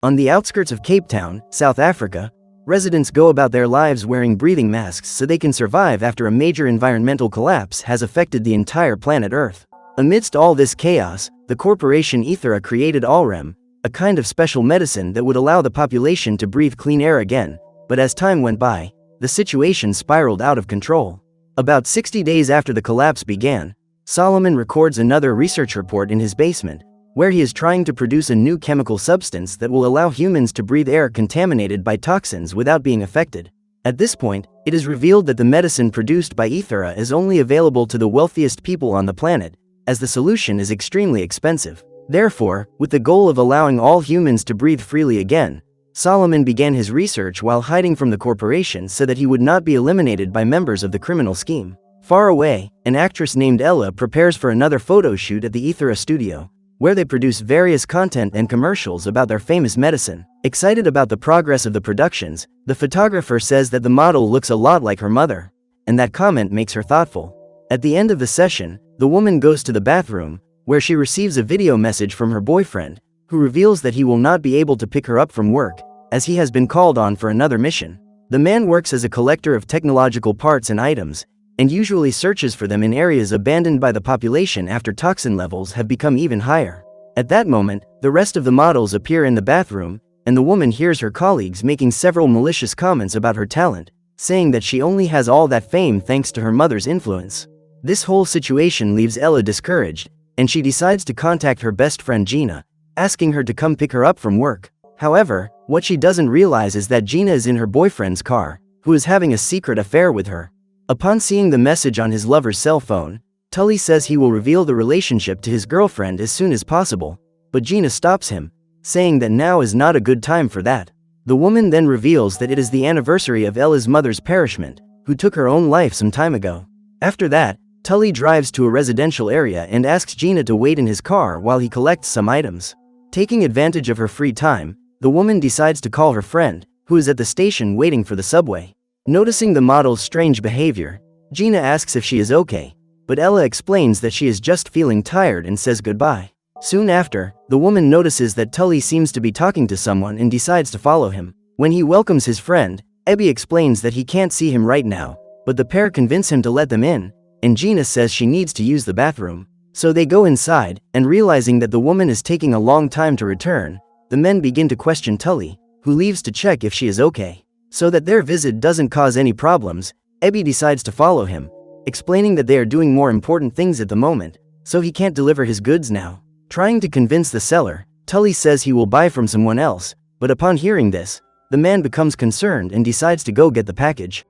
On the outskirts of Cape Town, South Africa, residents go about their lives wearing breathing masks so they can survive after a major environmental collapse has affected the entire planet Earth. Amidst all this chaos, the corporation Ethera created Allrem, a kind of special medicine that would allow the population to breathe clean air again, but as time went by, the situation spiraled out of control. About 60 days after the collapse began, Solomon records another research report in his basement, where he is trying to produce a new chemical substance that will allow humans to breathe air contaminated by toxins without being affected. At this point, it is revealed that the medicine produced by Ethera is only available to the wealthiest people on the planet, as the solution is extremely expensive. Therefore, with the goal of allowing all humans to breathe freely again, Solomon began his research while hiding from the corporation so that he would not be eliminated by members of the criminal scheme. Far away, an actress named Ella prepares for another photo shoot at the Ethera studio, where they produce various content and commercials about their famous medicine. Excited about the progress of the productions, the photographer says that the model looks a lot like her mother, and that comment makes her thoughtful. At the end of the session, the woman goes to the bathroom, where she receives a video message from her boyfriend, who reveals that he will not be able to pick her up from work, as he has been called on for another mission. The man works as a collector of technological parts and items, and usually searches for them in areas abandoned by the population after toxin levels have become even higher. At that moment, the rest of the models appear in the bathroom, and the woman hears her colleagues making several malicious comments about her talent, saying that she only has all that fame thanks to her mother's influence. This whole situation leaves Ella discouraged, and she decides to contact her best friend Gina, asking her to come pick her up from work. However, what she doesn't realize is that Gina is in her boyfriend's car, who is having a secret affair with her. Upon seeing the message on his lover's cell phone, Tully says he will reveal the relationship to his girlfriend as soon as possible, but Gina stops him, saying that now is not a good time for that. The woman then reveals that it is the anniversary of Ella's mother's perishment, who took her own life some time ago. After that, Tully drives to a residential area and asks Gina to wait in his car while he collects some items. Taking advantage of her free time, the woman decides to call her friend, who is at the station waiting for the subway. Noticing the model's strange behavior, Gina asks if she is okay, but Ella explains that she is just feeling tired and says goodbye. Soon after, the woman notices that Tully seems to be talking to someone and decides to follow him. When he welcomes his friend, Ebby explains that he can't see him right now, but the pair convince him to let them in, and Gina says she needs to use the bathroom. So they go inside, and realizing that the woman is taking a long time to return, the men begin to question Tully, who leaves to check if she is okay. So that their visit doesn't cause any problems, Ebby decides to follow him, explaining that they are doing more important things at the moment, so he can't deliver his goods now. Trying to convince the seller, Tully says he will buy from someone else, but upon hearing this, the man becomes concerned and decides to go get the package.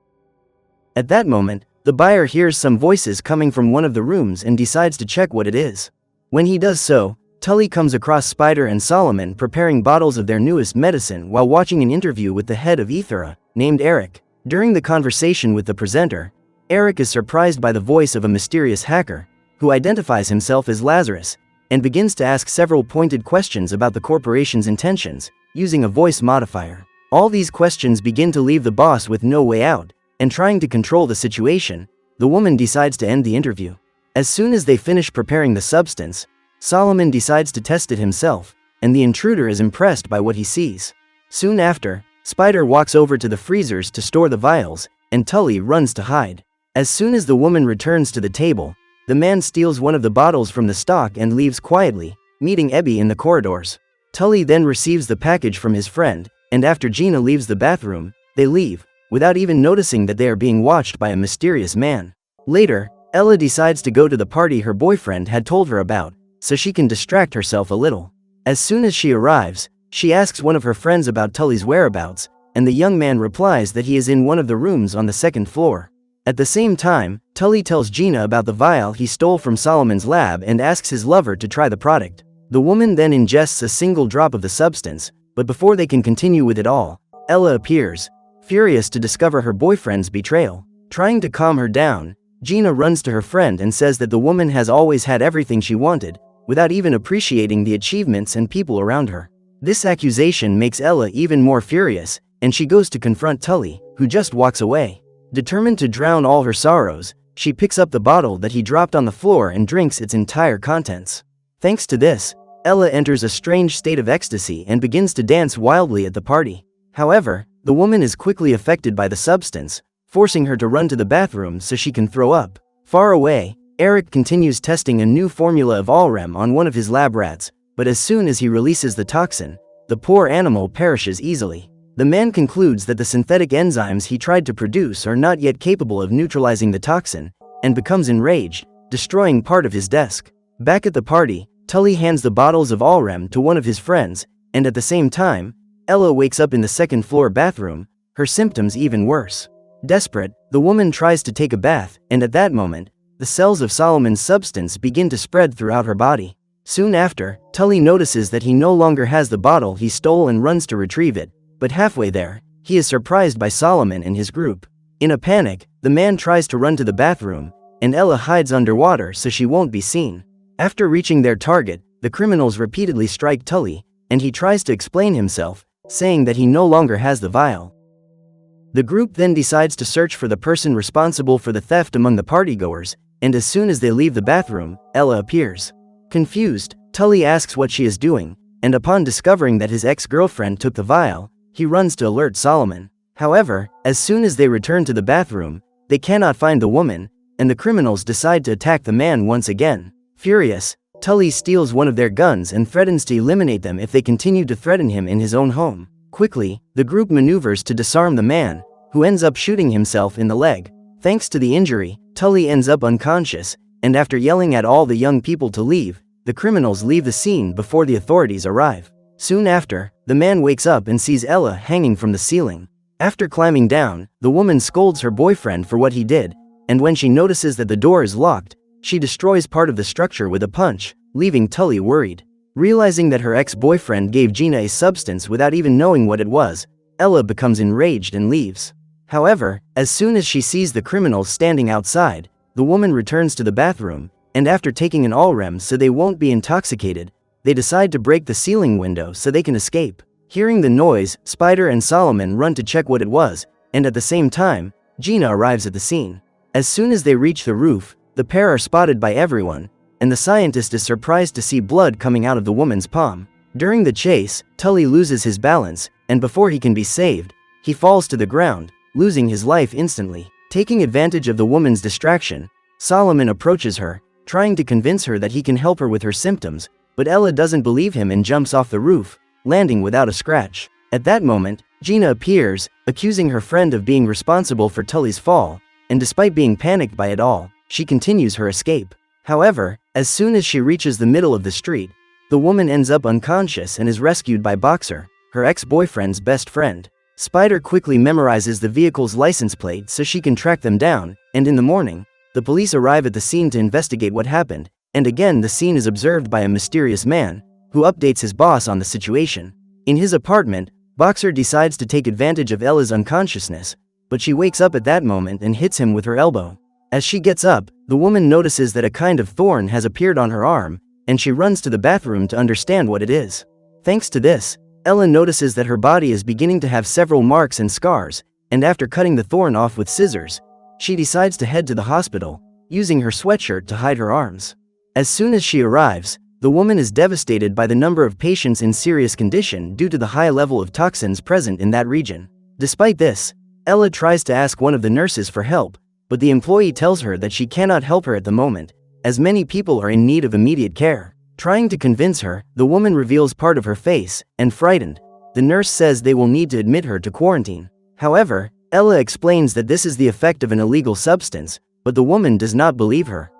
At that moment, the buyer hears some voices coming from one of the rooms and decides to check what it is. When he does so, Tully comes across Spider and Solomon preparing bottles of their newest medicine while watching an interview with the head of Ethera, named Eric. During the conversation with the presenter, Eric is surprised by the voice of a mysterious hacker, who identifies himself as Lazarus, and begins to ask several pointed questions about the corporation's intentions, using a voice modifier. All these questions begin to leave the boss with no way out, and trying to control the situation, the woman decides to end the interview. As soon as they finish preparing the substance, Solomon decides to test it himself, and the intruder is impressed by what he sees. Soon after, Spider walks over to the freezers to store the vials, and Tully runs to hide. As soon as the woman returns to the table, the man steals one of the bottles from the stock and leaves quietly, meeting Ebby in the corridors. Tully then receives the package from his friend, and after Gina leaves the bathroom, they leave, without even noticing that they are being watched by a mysterious man. Later, Ella decides to go to the party her boyfriend had told her about, so she can distract herself a little. As soon as she arrives, she asks one of her friends about Tully's whereabouts, and the young man replies that he is in one of the rooms on the second floor. At the same time, Tully tells Gina about the vial he stole from Solomon's lab and asks his lover to try the product. The woman then ingests a single drop of the substance, but before they can continue with it all, Ella appears, furious to discover her boyfriend's betrayal. Trying to calm her down, Gina runs to her friend and says that the woman has always had everything she wanted, without even appreciating the achievements and people around her. This accusation makes Ella even more furious, and she goes to confront Tully, who just walks away. Determined to drown all her sorrows, she picks up the bottle that he dropped on the floor and drinks its entire contents. Thanks to this, Ella enters a strange state of ecstasy and begins to dance wildly at the party. However, the woman is quickly affected by the substance, forcing her to run to the bathroom so she can throw up. Far away, Eric continues testing a new formula of Allrem on one of his lab rats, but as soon as he releases the toxin, the poor animal perishes easily. The man concludes that the synthetic enzymes he tried to produce are not yet capable of neutralizing the toxin, and becomes enraged, destroying part of his desk. Back at the party, Tully hands the bottles of Allrem to one of his friends, and at the same time, Ella wakes up in the second-floor bathroom, her symptoms even worse. Desperate, the woman tries to take a bath, and at that moment, the cells of Solomon's substance begin to spread throughout her body. Soon after, Tully notices that he no longer has the bottle he stole and runs to retrieve it, but halfway there, he is surprised by Solomon and his group. In a panic, the man tries to run to the bathroom, and Ella hides underwater so she won't be seen. After reaching their target, the criminals repeatedly strike Tully, and he tries to explain himself, saying that he no longer has the vial. The group then decides to search for the person responsible for the theft among the partygoers, and as soon as they leave the bathroom, Ella appears. Confused, Tully asks what she is doing, and upon discovering that his ex-girlfriend took the vial, he runs to alert Solomon. However, as soon as they return to the bathroom, they cannot find the woman, and the criminals decide to attack the man once again. Furious, Tully steals one of their guns and threatens to eliminate them if they continue to threaten him in his own home. Quickly, the group maneuvers to disarm the man, who ends up shooting himself in the leg. Thanks to the injury, Tully ends up unconscious, and after yelling at all the young people to leave, the criminals leave the scene before the authorities arrive. Soon after, the man wakes up and sees Ella hanging from the ceiling. After climbing down, the woman scolds her boyfriend for what he did, and when she notices that the door is locked, she destroys part of the structure with a punch, leaving Tully worried. Realizing that her ex-boyfriend gave Gina a substance without even knowing what it was, Ella becomes enraged and leaves. However, as soon as she sees the criminals standing outside, the woman returns to the bathroom, and after taking an Allrem so they won't be intoxicated, they decide to break the ceiling window so they can escape. Hearing the noise, Spider and Solomon run to check what it was, and at the same time, Gina arrives at the scene. As soon as they reach the roof, the pair are spotted by everyone, and the scientist is surprised to see blood coming out of the woman's palm. During the chase, Tully loses his balance, and before he can be saved, he falls to the ground, losing his life instantly. Taking advantage of the woman's distraction, Solomon approaches her, trying to convince her that he can help her with her symptoms, but Ella doesn't believe him and jumps off the roof, landing without a scratch. At that moment, Gina appears, accusing her friend of being responsible for Tully's fall, and despite being panicked by it all, she continues her escape. However, as soon as she reaches the middle of the street, the woman ends up unconscious and is rescued by Boxer, her ex-boyfriend's best friend. Spider quickly memorizes the vehicle's license plate so she can track them down, and in the morning, the police arrive at the scene to investigate what happened, and again the scene is observed by a mysterious man, who updates his boss on the situation. In his apartment, Boxer decides to take advantage of Ella's unconsciousness, but she wakes up at that moment and hits him with her elbow. As she gets up, the woman notices that a kind of thorn has appeared on her arm, and she runs to the bathroom to understand what it is. Thanks to this, Ella notices that her body is beginning to have several marks and scars, and after cutting the thorn off with scissors, she decides to head to the hospital, using her sweatshirt to hide her arms. As soon as she arrives, the woman is devastated by the number of patients in serious condition due to the high level of toxins present in that region. Despite this, Ella tries to ask one of the nurses for help, but the employee tells her that she cannot help her at the moment, as many people are in need of immediate care. Trying to convince her, the woman reveals part of her face, and frightened, the nurse says they will need to admit her to quarantine. However, Ella explains that this is the effect of an illegal substance, but the woman does not believe her.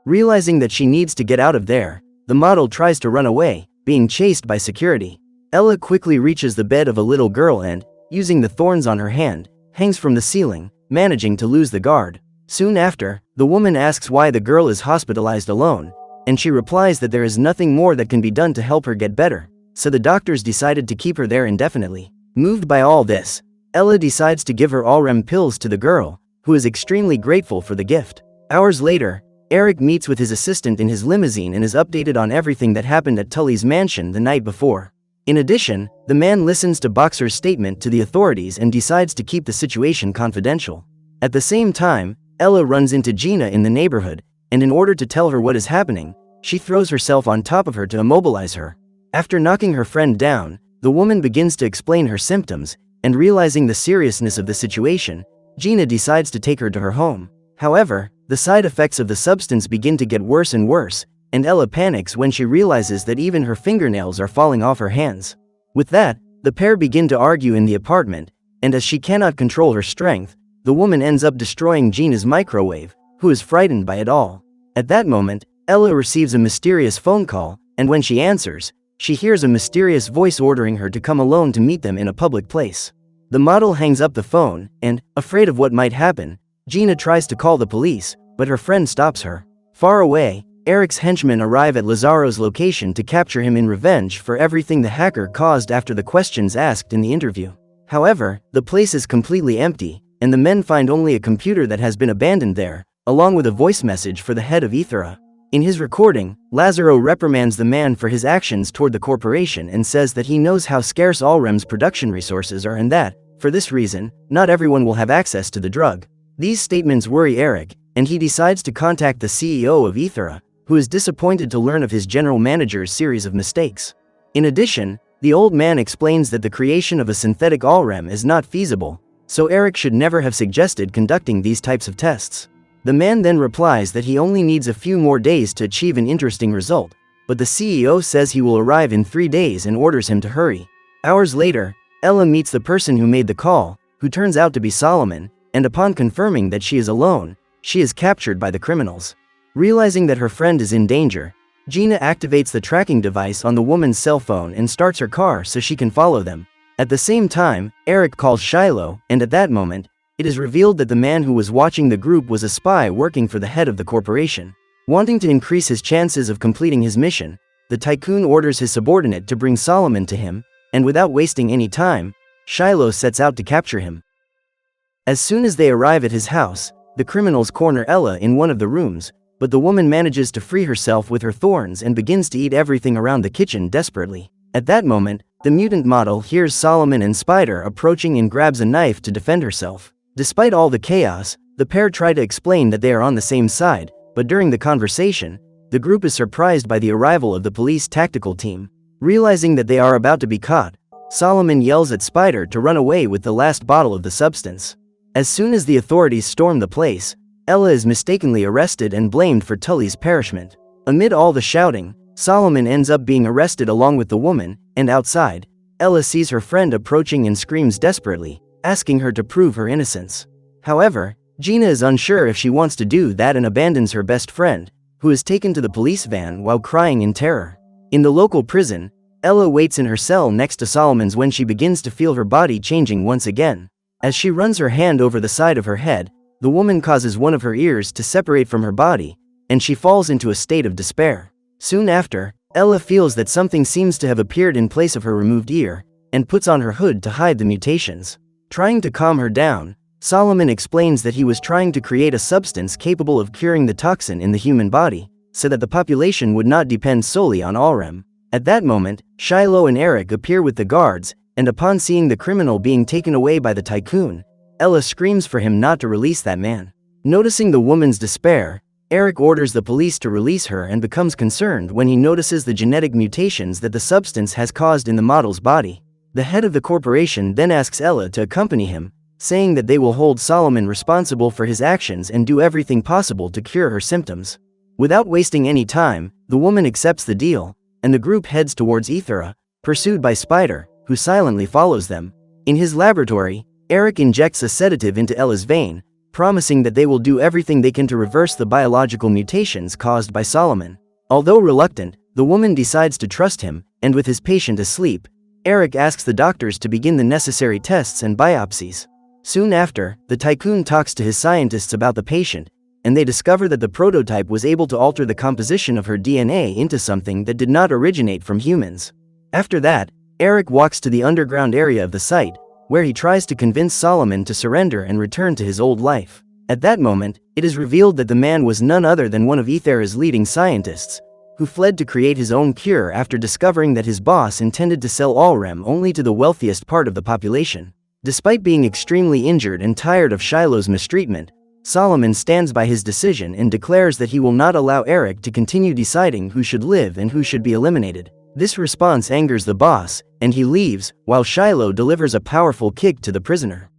Realizing that she needs to get out of there, the model tries to run away, being chased by security. Ella quickly reaches the bed of a little girl and, using the thorns on her hand, hangs from the ceiling, managing to lose the guard. Soon after, the woman asks why the girl is hospitalized alone, and she replies that there is nothing more that can be done to help her get better, so the doctors decided to keep her there indefinitely. Moved by all this, Ella decides to give her Allrem pills to the girl, who is extremely grateful for the gift. Hours later, Eric meets with his assistant in his limousine and is updated on everything that happened at Tully's mansion the night before. In addition, the man listens to Boxer's statement to the authorities and decides to keep the situation confidential. At the same time, Ella runs into Gina in the neighborhood, and in order to tell her what is happening, She throws herself on top of her to immobilize her. After knocking her friend down, the woman begins to explain her symptoms, and realizing the seriousness of the situation, Gina decides to take her to her home. However, the side effects of the substance begin to get worse and worse, and Ella panics when she realizes that even her fingernails are falling off her hands. With that, the pair begin to argue in the apartment, and as she cannot control her strength, the woman ends up destroying Gina's microwave, who is frightened by it all. At that moment, Ella receives a mysterious phone call, and when she answers, she hears a mysterious voice ordering her to come alone to meet them in a public place. The model hangs up the phone, and, afraid of what might happen, Gina tries to call the police, but her friend stops her. Far away, Eric's henchmen arrive at Lazaro's location to capture him in revenge for everything the hacker caused after the questions asked in the interview. However, the place is completely empty, and the men find only a computer that has been abandoned there, along with a voice message for the head of Ethera. In his recording, Lazaro reprimands the man for his actions toward the corporation and says that he knows how scarce Allrem's production resources are and that, for this reason, not everyone will have access to the drug. These statements worry Eric, and he decides to contact the CEO of Ethera, who is disappointed to learn of his general manager's series of mistakes. In addition, the old man explains that the creation of a synthetic Allrem is not feasible, so Eric should never have suggested conducting these types of tests. The man then replies that he only needs a few more days to achieve an interesting result, but the CEO says he will arrive in 3 days and orders him to hurry. Hours later, Ella meets the person who made the call, who turns out to be Solomon, and upon confirming that she is alone, she is captured by the criminals. Realizing that her friend is in danger, Gina activates the tracking device on the woman's cell phone and starts her car so she can follow them. At the same time, Eric calls Shiloh, and at that moment, it is revealed that the man who was watching the group was a spy working for the head of the corporation. Wanting to increase his chances of completing his mission, the tycoon orders his subordinate to bring Solomon to him, and without wasting any time, Shiloh sets out to capture him. As soon as they arrive at his house, the criminals corner Ella in one of the rooms, but the woman manages to free herself with her thorns and begins to eat everything around the kitchen desperately. At that moment, the mutant model hears Solomon and Spider approaching and grabs a knife to defend herself. Despite all the chaos, the pair try to explain that they are on the same side, but during the conversation, the group is surprised by the arrival of the police tactical team. Realizing that they are about to be caught, Solomon yells at Spider to run away with the last bottle of the substance. As soon as the authorities storm the place, Ella is mistakenly arrested and blamed for Tully's perishment. Amid all the shouting, Solomon ends up being arrested along with the woman, and outside, Ella sees her friend approaching and screams desperately, asking her to prove her innocence. However, Gina is unsure if she wants to do that and abandons her best friend, who is taken to the police van while crying in terror. In the local prison, Ella waits in her cell next to Solomon's when she begins to feel her body changing once again. As she runs her hand over the side of her head, the woman causes one of her ears to separate from her body, and she falls into a state of despair. Soon after, Ella feels that something seems to have appeared in place of her removed ear, and puts on her hood to hide the mutations. Trying to calm her down, Solomon explains that he was trying to create a substance capable of curing the toxin in the human body, so that the population would not depend solely on Allrem. At that moment, Shiloh and Eric appear with the guards, and upon seeing the criminal being taken away by the tycoon, Ella screams for him not to release that man. Noticing the woman's despair, Eric orders the police to release her and becomes concerned when he notices the genetic mutations that the substance has caused in the model's body. The head of the corporation then asks Ella to accompany him, saying that they will hold Solomon responsible for his actions and do everything possible to cure her symptoms. Without wasting any time, the woman accepts the deal, and the group heads towards Ethera, pursued by Spider, who silently follows them. In his laboratory, Eric injects a sedative into Ella's vein, promising that they will do everything they can to reverse the biological mutations caused by Solomon. Although reluctant, the woman decides to trust him, and with his patient asleep, Eric asks the doctors to begin the necessary tests and biopsies. Soon after, the tycoon talks to his scientists about the patient, and they discover that the prototype was able to alter the composition of her DNA into something that did not originate from humans. After that, Eric walks to the underground area of the site, where he tries to convince Solomon to surrender and return to his old life. At that moment, it is revealed that the man was none other than one of Ethera's leading scientists, who fled to create his own cure after discovering that his boss intended to sell Allrem only to the wealthiest part of the population. Despite being extremely injured and tired of Shiloh's mistreatment, Solomon stands by his decision and declares that he will not allow Eric to continue deciding who should live and who should be eliminated. This response angers the boss, and he leaves, while Shiloh delivers a powerful kick to the prisoner.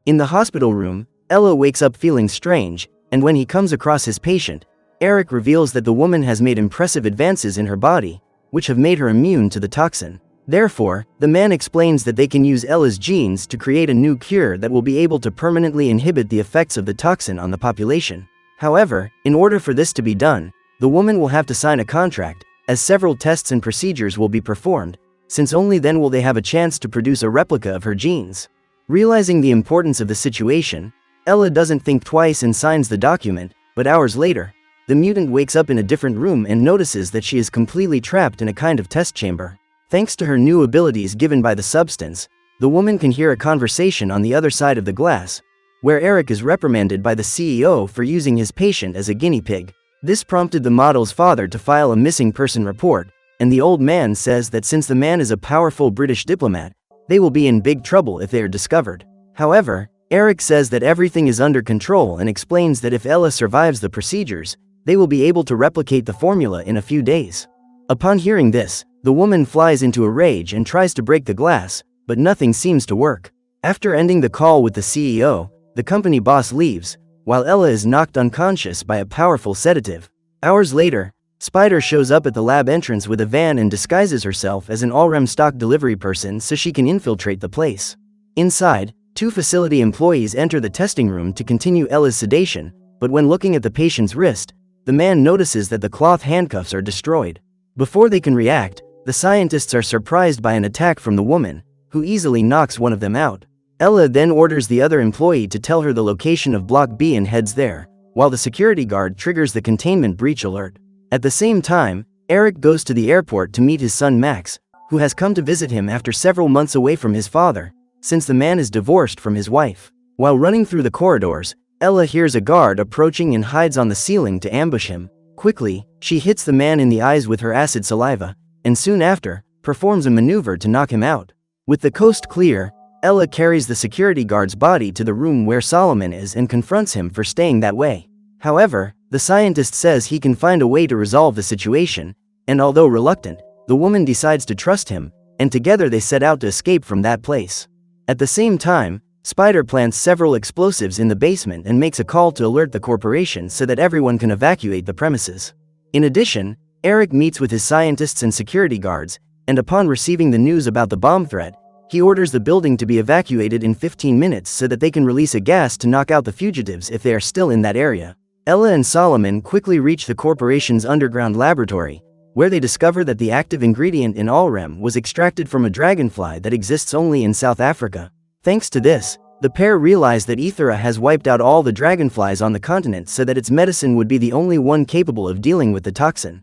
In the hospital room, Ella wakes up feeling strange, and when he comes across his patient, Eric reveals that the woman has made impressive advances in her body, which have made her immune to the toxin. Therefore, the man explains that they can use Ella's genes to create a new cure that will be able to permanently inhibit the effects of the toxin on the population. However, in order for this to be done, the woman will have to sign a contract, as several tests and procedures will be performed, since only then will they have a chance to produce a replica of her genes. Realizing the importance of the situation, Ella doesn't think twice and signs the document, but hours later, the mutant wakes up in a different room and notices that she is completely trapped in a kind of test chamber. Thanks to her new abilities given by the substance, the woman can hear a conversation on the other side of the glass, where Eric is reprimanded by the CEO for using his patient as a guinea pig. This prompted the model's father to file a missing person report, and the old man says that since the man is a powerful British diplomat, they will be in big trouble if they are discovered. However, Eric says that everything is under control and explains that if Ella survives the procedures, they will be able to replicate the formula in a few days. Upon hearing this, the woman flies into a rage and tries to break the glass, but nothing seems to work. After ending the call with the CEO, the company boss leaves, while Ella is knocked unconscious by a powerful sedative. Hours later, Spider shows up at the lab entrance with a van and disguises herself as an Allrem stock delivery person so she can infiltrate the place. Inside, two facility employees enter the testing room to continue Ella's sedation, but when looking at the patient's wrist, the man notices that the cloth handcuffs are destroyed. Before they can react, the scientists are surprised by an attack from the woman, who easily knocks one of them out. Ella then orders the other employee to tell her the location of Block B and heads there, while the security guard triggers the containment breach alert. At the same time, Eric goes to the airport to meet his son Max, who has come to visit him after several months away from his father, since the man is divorced from his wife. While running through the corridors, Ella hears a guard approaching and hides on the ceiling to ambush him. Quickly, she hits the man in the eyes with her acid saliva, and soon after, performs a maneuver to knock him out. With the coast clear, Ella carries the security guard's body to the room where Solomon is and confronts him for staying that way. However, the scientist says he can find a way to resolve the situation, and although reluctant, the woman decides to trust him, and together they set out to escape from that place. At the same time, Spider plants several explosives in the basement and makes a call to alert the corporation so that everyone can evacuate the premises. In addition, Eric meets with his scientists and security guards, and upon receiving the news about the bomb threat, he orders the building to be evacuated in 15 minutes so that they can release a gas to knock out the fugitives if they are still in that area. Ella and Solomon quickly reach the corporation's underground laboratory, where they discover that the active ingredient in Allrem was extracted from a dragonfly that exists only in South Africa. Thanks to this, the pair realize that Ethera has wiped out all the dragonflies on the continent so that its medicine would be the only one capable of dealing with the toxin.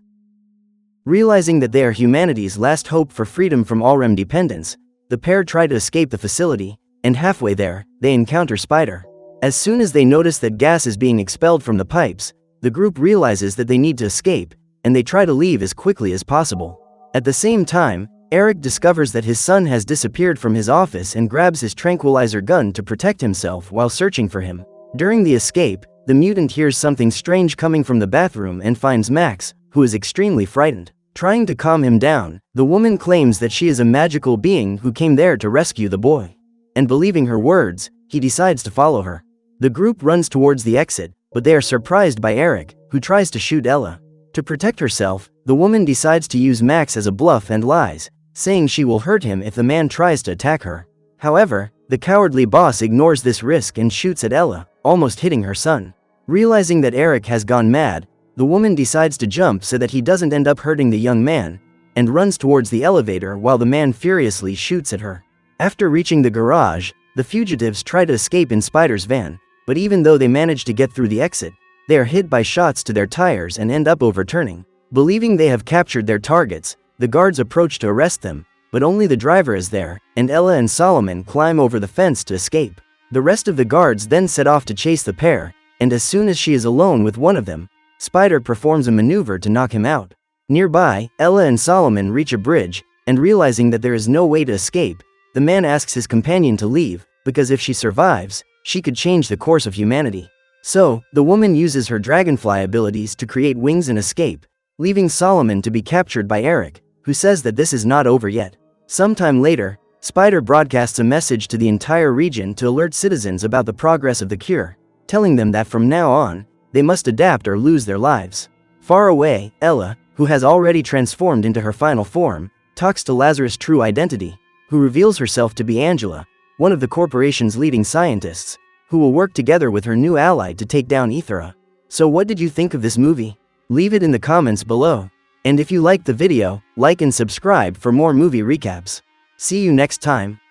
Realizing that they are humanity's last hope for freedom from Allrem dependence, the pair try to escape the facility, and halfway there, they encounter Spider. As soon as they notice that gas is being expelled from the pipes, the group realizes that they need to escape, and they try to leave as quickly as possible. At the same time, Eric discovers that his son has disappeared from his office and grabs his tranquilizer gun to protect himself while searching for him. During the escape, the mutant hears something strange coming from the bathroom and finds Max, who is extremely frightened. Trying to calm him down, the woman claims that she is a magical being who came there to rescue the boy. And believing her words, he decides to follow her. The group runs towards the exit, but they are surprised by Eric, who tries to shoot Ella. To protect herself, the woman decides to use Max as a bluff and lies, saying she will hurt him if the man tries to attack her. However, the cowardly boss ignores this risk and shoots at Ella, almost hitting her son. Realizing that Eric has gone mad, the woman decides to jump so that he doesn't end up hurting the young man, and runs towards the elevator while the man furiously shoots at her. After reaching the garage, the fugitives try to escape in Spider's van, but even though they manage to get through the exit, they are hit by shots to their tires and end up overturning. Believing they have captured their targets, the guards approach to arrest them, but only the driver is there, and Ella and Solomon climb over the fence to escape. The rest of the guards then set off to chase the pair, and as soon as she is alone with one of them, Spider performs a maneuver to knock him out. Nearby, Ella and Solomon reach a bridge, and realizing that there is no way to escape, the man asks his companion to leave, because if she survives, she could change the course of humanity. So, the woman uses her dragonfly abilities to create wings and escape, leaving Solomon to be captured by Eric, who says that this is not over yet. Sometime later, Spider broadcasts a message to the entire region to alert citizens about the progress of the cure, telling them that from now on, they must adapt or lose their lives. Far away, Ella, who has already transformed into her final form, talks to Lazarus' true identity, who reveals herself to be Angela, one of the corporation's leading scientists, who will work together with her new ally to take down Ethera. So what did you think of this movie? Leave it in the comments below. And if you liked the video, like and subscribe for more movie recaps. See you next time.